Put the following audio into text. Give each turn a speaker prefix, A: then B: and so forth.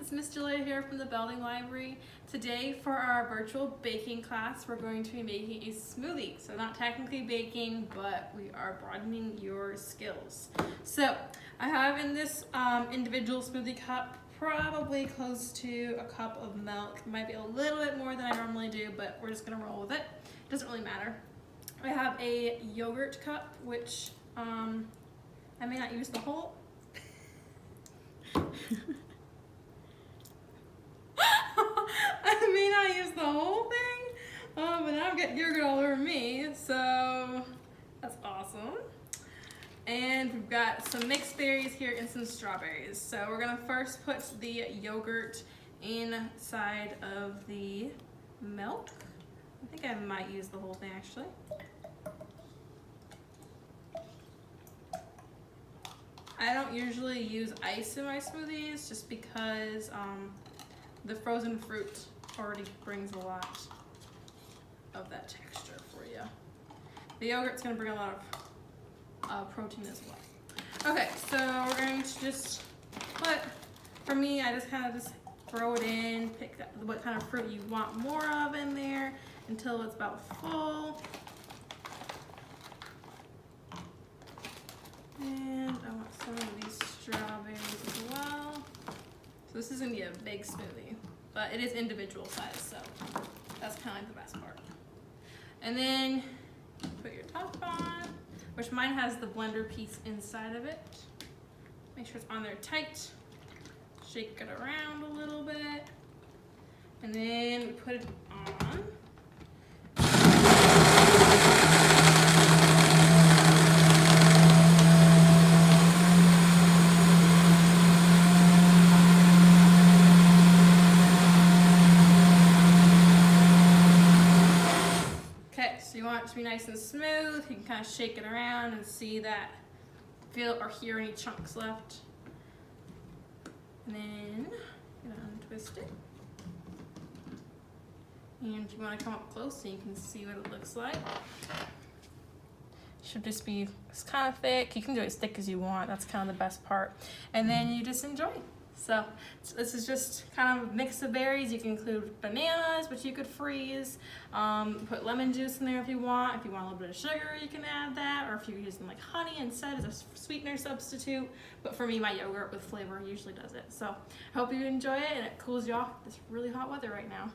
A: it's Miss Julia here from the Building Library. Today for our virtual baking class, we're going to be making a smoothie. So not technically baking, but we are broadening your skills. So I have in this individual smoothie cup probably close to a cup of milk. It might be a little bit more than I normally do, but we're just gonna roll with it. It doesn't really matter. I have a yogurt cup, which I may not use the whole. I may not use the whole thing, but now I'm getting yogurt all over me, so that's awesome. And we've got some mixed berries here and some strawberries. So we're gonna first put the yogurt inside of the milk. I think I might use the whole thing actually. I don't usually use ice in my smoothies just because the frozen fruit already brings a lot of that texture for you. The yogurt's gonna bring a lot of protein as well. Okay, so we're going to just put, for me, I just kind of just throw it in, pick what kind of fruit you want more of in there until it's about full. And I want some of these strawberries as well. So this is gonna be a big smoothie, but it is individual size, so that's kind of like the best part. And then put your top on, which mine has the blender piece inside of it. Make sure it's on there tight. Shake it around a little bit. And then we put it on. So you want it to be nice and smooth. You can kind of shake it around and see that, feel or hear any chunks left. And then you're gonna untwist it. And you want to come up close so you can see what it looks like. Should just be, it's kind of thick. You can do it as thick as you want. That's kind of the best part. And then you just enjoy. So this is just kind of a mix of berries. You can include bananas, which you could freeze. Put lemon juice in there if you want. If you want a little bit of sugar, you can add that. Or if you're using like honey instead as a sweetener substitute. But for me, my yogurt with flavor usually does it. So I hope you enjoy it and it cools you off this really hot weather right now.